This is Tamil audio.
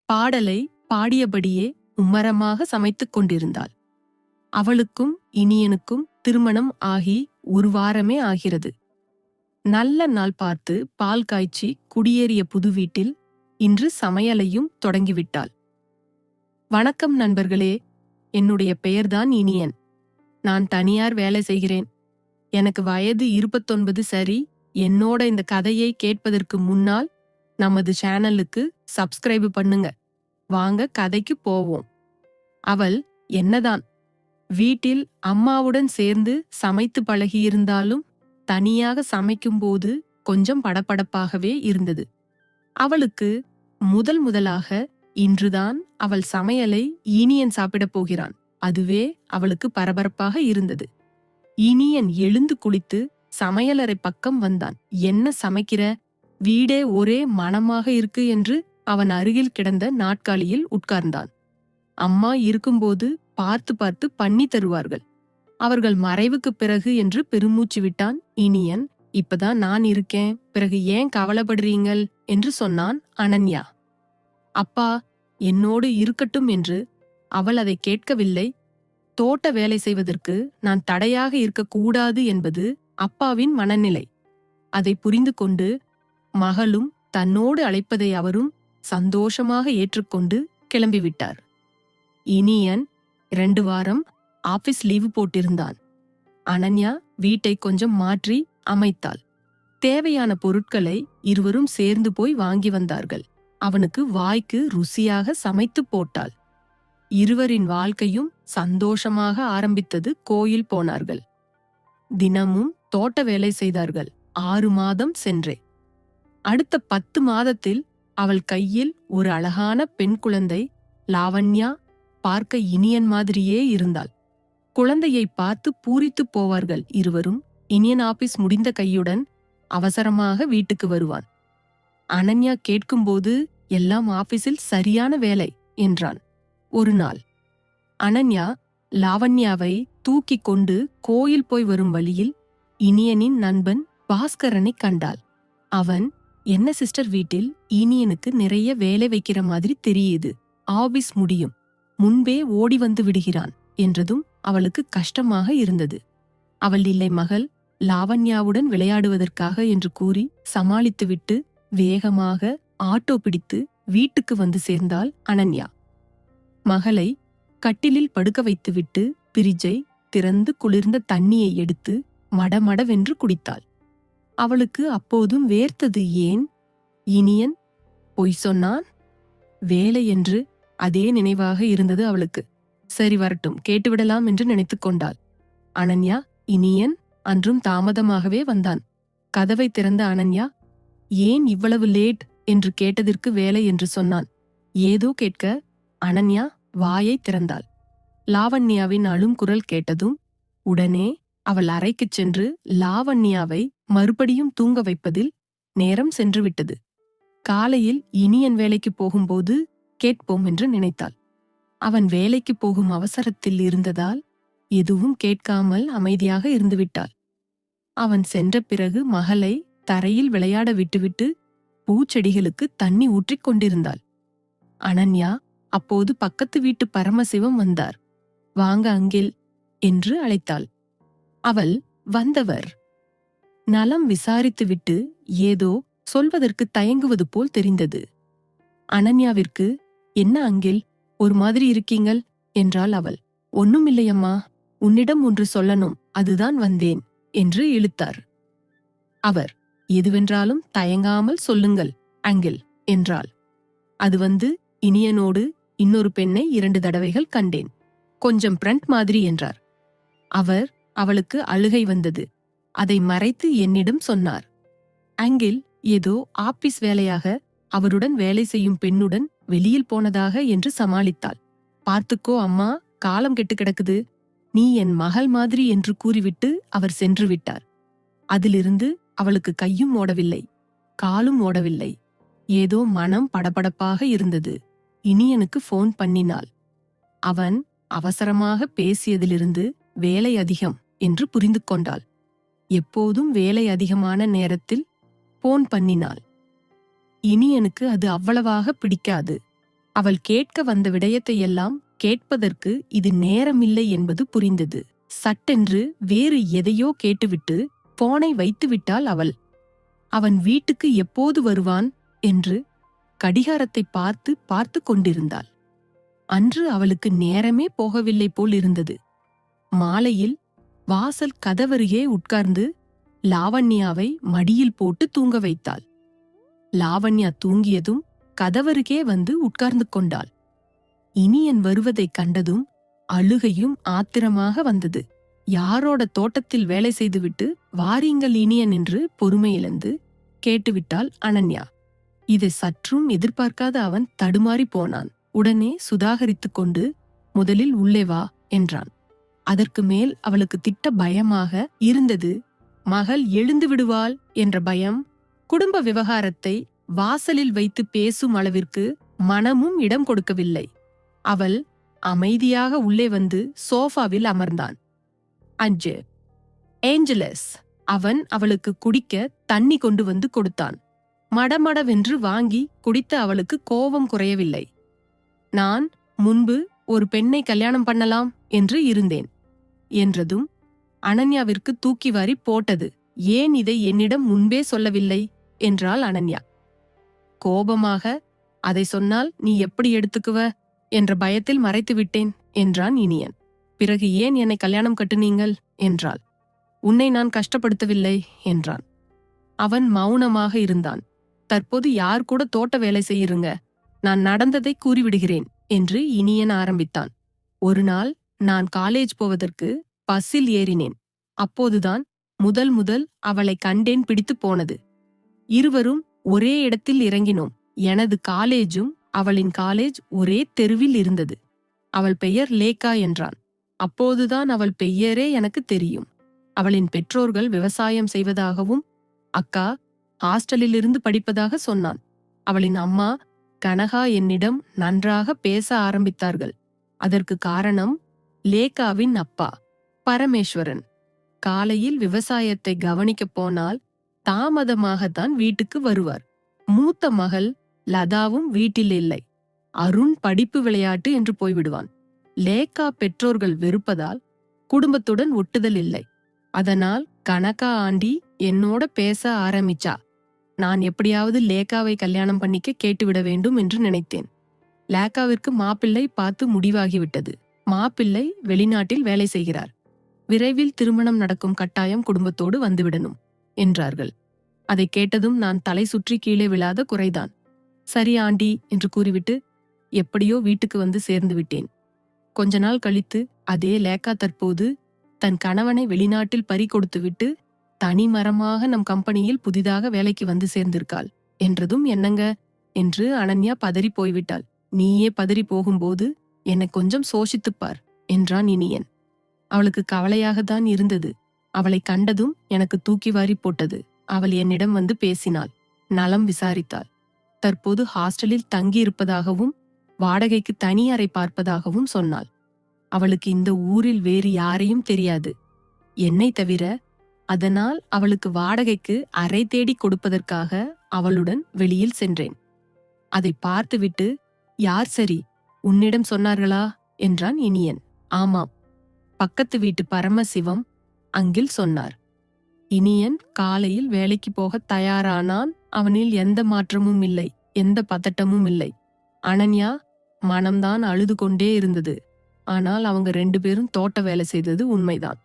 பாடலை பாடியபடியே மும்மரமாக சமைத்துக் கொண்டிருந்தாள். அவளுக்கும் இனியனுக்கும் திருமணம் ஆகி 1 வாரமே ஆகிறது. நல்ல நாள் பார்த்து பால் காய்ச்சி குடியேறிய புது வீட்டில் இன்று சமையலையும் தொடங்கிவிட்டாள். வணக்கம் நண்பர்களே, என்னுடைய பெயர்தான் இனியன். நான் தனியார் வேலை செய்கிறேன். எனக்கு வயது 29 சரி. என்னோட இந்த கதையை கேட்பதற்கு முன்னால் நமது சேனலுக்கு சப்ஸ்கிரைப் பண்ணுங்க. வாங்க கதைக்கு போவோம். அவள் என்னதான் வீட்டில் அம்மாவுடன் சேர்ந்து சமைத்து பழகியிருந்தாலும் தனியாக சமைக்கும்போது கொஞ்சம் படபடப்பாகவே இருந்தது. அவளுக்கு முதலாக இன்றுதான் அவள் சமையலை இனியன் சாப்பிடப் போகிறான். அதுவே அவளுக்கு பரபரப்பாக இருந்தது. இனியன் எழுந்து குளித்து சமையலறை பக்கம் வந்தான். என்ன சமைக்கிற? வீடே ஒரே மணமாக இருக்கு என்று அவன் அருகில் கிடந்த நாட்காலியில் உட்கார்ந்தான். அம்மா இருக்கும்போது பார்த்து பார்த்து பண்ணி தருவார்கள். அவர்கள் மறைவுக்கு பிறகு என்று பெருமூச்சு விட்டான் இனியன். இப்பதான் நான் இருக்கேன், பிறகு ஏன் கவலைப்படுறீங்கள் என்று சொன்னான் அனன்யா. அப்பா என்னோடு இருக்கட்டும் என்று அவள் அதை கேட்கவில்லை. தோட்ட வேலை செய்வதற்கு நான் தடையாக இருக்கக்கூடாது என்பது அப்பாவின் மனநிலை. அதை புரிந்து கொண்டு மகளும் தன்னோடு அழைப்பதை அவரும் சந்தோஷமாக ஏற்றுக்கொண்டு கிளம்பிவிட்டார். இனியன் 2 வாரம் ஆபீஸ் லீவு போட்டிருந்தான். அனன்யா வீட்டை கொஞ்சம் மாற்றி அமைத்தாள். தேவையான பொருட்களை இருவரும் சேர்ந்து போய் வாங்கி வந்தார்கள். அவனுக்கு வாய்க்கு ருசியாக சமைத்து போட்டாள். இருவரின் வாழ்க்கையும் சந்தோஷமாக ஆரம்பித்தது. கோயில் போனார்கள். தினமும் தோட்ட வேலை செய்தார்கள். 6 மாதம் சென்றே. அடுத்த 10 மாதத்தில் அவள் கையில் ஒரு அழகான பெண் குழந்தை லாவண்யா. பார்க்க இனியன் மாதிரியே இருந்தாள். குழந்தையை பார்த்து பூரித்து போவார்கள் இருவரும். இனியன் ஆபீஸ் முடிந்த கையுடன் அவசரமாக வீட்டுக்கு வருவான். அனன்யா கேட்கும்போது எல்லாம் ஆபீஸில் சரியான வேலை என்றான். ஒரு நாள் அனன்யா லாவண்யாவை தூக்கி கொண்டு கோயில் போய் வரும் வழியில் இனியனின் நண்பன் பாஸ்கரனை கண்டாள். அவன், என்ன சிஸ்டர், வீட்டில் இனியனுக்கு நிறைய வேலை வைக்கிற மாதிரி தெரியுது. ஆபீஸ் முடியும் முன்பே ஓடி வந்து விடுகிறான் என்றதும் அவளுக்கு கஷ்டமாக இருந்தது. அவள் இல்லை மகள் லாவண்யாவுடன் விளையாடுவதற்காக என்று கூறி சமாளித்துவிட்டு வேகமாக ஆட்டோ பிடித்து வீட்டுக்கு வந்து சேர்ந்தாள் அனன்யா. மகளை கட்டிலில் படுக்க வைத்துவிட்டு பிரிட்ஜை திறந்து குளிர்ந்த தண்ணியை எடுத்து மடமடவென்று குடித்தாள். அவளுக்கு அப்போதும் வேர்த்தது. ஏன்? இனியன் பொய் சொன்னான். வேலை என்று அதே நினைவாக இருந்தது அவளுக்கு. சரி வரட்டும், கேட்டுவிடலாம் என்று நினைத்து கொண்டாள். அனன்யா, இனியன் அன்றும் தாமதமாகவே வந்தான். கதவை திறந்த அனன்யா, ஏன் இவ்வளவு லேட் என்று கேட்டதற்கு வேலை என்று சொன்னான். ஏதோ கேட்க அனன்யா வாயை திறந்தாள். லாவண்யாவின் அழும் குரல் கேட்டதும் உடனே அவள் அறைக்குச் சென்று லாவண்யாவை மறுபடியும் தூங்க வைப்பதில் நேரம் சென்றுவிட்டது. காலையில் இனியன் வேலைக்கு போகும்போது கேட்போம் என்று நினைத்தாள். அவன் வேலைக்கு போகும் அவசரத்தில் இருந்ததால் எதுவும் கேட்காமல் அமைதியாக இருந்துவிட்டாள். அவன் சென்ற பிறகு மகளை தரையில் விளையாட விட்டுவிட்டு பூச்செடிகளுக்கு தண்ணி ஊற்றிக் கொண்டிருந்தாள். அனன்யா அப்போது பக்கத்து வீட்டு பரமசிவம் வந்தார். வாங்க அங்கில் என்று அழைத்தாள். அவள் வந்தவர் நலம் விசாரித்துவிட்டு ஏதோ சொல்வதற்கு தயங்குவது போல் தெரிந்தது. அனன்யாவிற்கு, என்ன அங்கில், ஒரு மாதிரி இருக்கீங்கள் என்றாள் அவள். ஒண்ணுமில்லையம்மா, உன்னிடம் ஒன்று சொல்லணும், அதுதான் வந்தேன் என்று இழுத்தார். அவர், எதுவென்றாலும் தயங்காமல் சொல்லுங்கள் அங்கில் என்றாள். அது வந்து, இனியனோடு இன்னொரு பெண்ணை 2 தடவைகள் கண்டேன். கொஞ்சம் பிரண்ட் மாதிரி என்றார். அவர், அவளுக்கு அழுகை வந்தது. அதை மறைத்து என்னிடம் சொன்னார். அங்கில் ஏதோ ஆபீஸ் வேலையாக அவருடன் வேலை செய்யும் பெண்ணுடன் வெளியில் போனதாக என்று சமாளித்தாள். பார்த்துக்கோ அம்மா, காலம் கெட்டு கிடக்குது. நீ என் மகள் மாதிரி என்று கூறிவிட்டு அவர் சென்று விட்டார். அதிலிருந்து அவளுக்கு கையும் ஓடவில்லை, காலும் ஓடவில்லை. ஏதோ மனம் படபடப்பாக இருந்தது. இனியனுக்கு போன் பண்ணினாள். அவன் அவசரமாக பேசியதிலிருந்து வேலை அதிகம் என்று புரிந்து கொண்டாள். எப்போதும் வேலை அதிகமான நேரத்தில் போன் பண்ணினாள். இனியனுக்கு அது அவ்வளவாக பிடிக்காது. அவள் கேட்க வந்த விடயத்தையெல்லாம் கேட்பதற்கு இது நேரமில்லை என்பது புரிந்தது. சட்டென்று வேறு எதையோ கேட்டுவிட்டு போனை வைத்துவிட்டாள் அவள். அவன் வீட்டுக்கு எப்போது வருவான் என்று கடிகாரத்தை பார்த்து பார்த்து கொண்டிருந்தாள். அன்று அவளுக்கு நேரமே போகவில்லை போல் இருந்தது. மாலையில் வாசல் கதவருகே உட்கார்ந்து லாவண்யாவை மடியில் போட்டு தூங்க வைத்தாள். லாவண்யா தூங்கியதும் கதவருகே வந்து உட்கார்ந்து கொண்டாள். இனியன் வருவதைக் கண்டதும் அழுகையும் ஆத்திரமாக வந்தது. யாரோட தோட்டத்தில் வேலை செய்துவிட்டு வாரீங்கள் இனியன் என்று பொறுமையிழந்து கேட்டுவிட்டாள் அனன்யா. இதை சற்றும் எதிர்பார்க்காத அவன் தடுமாறி போனான். உடனே சுதாகரித்துக் கொண்டு முதலில் உள்ளே வா என்றான். அதற்கு மேல் அவளுக்கு திட்ட பயமாக இருந்தது. மகள் எழுந்து விடுவாள் என்ற பயம். குடும்ப விவகாரத்தை வாசலில் வைத்து பேசும் அளவிற்கு மனமும் இடம் கொடுக்கவில்லை. அவள் அமைதியாக உள்ளே வந்து சோஃபாவில் அமர்ந்தான். அஞ்சு ஏஞ்சலஸ். அவன் அவளுக்கு குடிக்க தண்ணி கொண்டு வந்து கொடுத்தான். மடமடவென்று வாங்கி குடித்த அவளுக்கு கோபம் குறையவில்லை. நான் முன்பு ஒரு பெண்ணை கல்யாணம் பண்ணலாம் என்று இருந்தேன் என்றதும் அனன்யாவிற்கு தூக்கி வாரி போட்டது. ஏன் இதை என்னிடம் முன்பே சொல்லவில்லை என்றாள் அனன்யா. கோபமாக, அதை சொன்னால் நீ எப்படி எடுத்துக்குவ என்ற பயத்தில் மறைத்து விட்டேன் என்றான் இனியன். பிறகு ஏன் என்னை கல்யாணம் கட்டுனீங்கள் என்றாள். உன்னை நான் கஷ்டப்படுத்தவில்லை என்றான். அவன் மௌனமாக இருந்தான். தற்போது யார் கூட தோட்ட வேலை செய்யுங்க, நான் நடந்ததை கூறிவிடுகிறேன் என்று இனியன் ஆரம்பித்தான். ஒரு நாள் நான் காலேஜ் போவதற்கு பஸ்ஸில் ஏறினேன். அப்போதுதான் முதல் அவளை கண்டேன் பிடித்து போனது. இருவரும் ஒரே இடத்தில் இறங்கினோம். எனது காலேஜும் அவளின் காலேஜ் ஒரே தெருவில் இருந்தது. அவள் பெயர் லேக்கா என்றான். அப்போதுதான் அவள் பெயரே எனக்கு தெரியும். அவளின் பெற்றோர்கள் விவசாயம் செய்வதாகவும் அக்கா ஹாஸ்டலிலிருந்து படிப்பதாக சொன்னான். அவளின் அம்மா கனகா என்னிடம் நன்றாக பேச ஆரம்பித்தார்கள். அதற்கு காரணம் லேக்காவின் அப்பா பரமேஸ்வரன். காலையில் விவசாயத்தை கவனிக்கப் போனால் தாமதமாகத்தான் வீட்டுக்கு வருவார். மூத்த மகள் லதாவும் வீட்டில் இல்லை. அருண் படிப்பு விளையாட்டு என்று போய்விடுவான். லேக்கா பெற்றோர்கள் வெறுப்பதால் குடும்பத்துடன் ஒட்டுதல் இல்லை. அதனால் கனகா ஆண்டி என்னோட பேச ஆரம்பிச்சா. நான் எப்படியாவது லேக்காவை கல்யாணம் பண்ணிக்க கேட்டுவிட வேண்டும் என்று நினைத்தேன். லேக்காவிற்கு மாப்பிள்ளை பார்த்து முடிவாகிவிட்டது. மாப்பிள்ளை வெளிநாட்டில் வேலை செய்கிறார். விரைவில் திருமணம் நடக்கும் கட்டாயம் குடும்பத்தோடு வந்துவிடணும் என்றார்கள். அதை கேட்டதும் நான் தலை சுற்றி கீழே விழாத குறைதான். சரி ஆண்டி என்று கூறிவிட்டு எப்படியோ வீட்டுக்கு வந்து சேர்ந்து விட்டேன். கொஞ்ச நாள் கழித்து அதே லேக்கா தற்போது தன் கணவனை வெளிநாட்டில் பறி கொடுத்துவிட்டு தனி மரமாக நம் கம்பெனியில் புதிதாக வேலைக்கு வந்து சேர்ந்திருக்காள் என்றதும் என்னங்க என்று அனன்யா பதறி போய்விட்டாள். நீயே பதறி போகும்போது என்னை கொஞ்சம் சோசித்துப்பார் என்றான் இனியன். அவளுக்கு கவலையாகத்தான் இருந்தது. அவளை கண்டதும் எனக்கு தூக்கி வாரி போட்டது. அவள் என்னிடம் வந்து பேசினாள். நலம் விசாரித்தாள். தற்போது ஹாஸ்டலில் தங்கியிருப்பதாகவும் வாடகைக்கு தனி அறை பார்ப்பதாகவும் சொன்னாள். அவளுக்கு இந்த ஊரில் வேறு யாரையும் தெரியாது, என்னை தவிர. அதனால் அவளுக்கு வாடகைக்கு அறை தேடி கொடுப்பதற்காக அவளுடன் வெளியில் சென்றேன். அதை பார்த்துவிட்டு யார் சரி உன்னிடம் சொன்னார்களா என்றான் இனியன். ஆமாம், பக்கத்து வீட்டு பரமசிவம் அங்கில் சொன்னார். இனியன் காலையில் வேலைக்கு போக தயாரானான். அவனில் எந்த மாற்றமும் இல்லை, எந்த பதட்டமும் இல்லை. அனன்யா மனம்தான் அழுது கொண்டே இருந்தது. ஆனால் அவங்க 2 பேரும் தோட்ட வேலை செய்தது உண்மைதான்.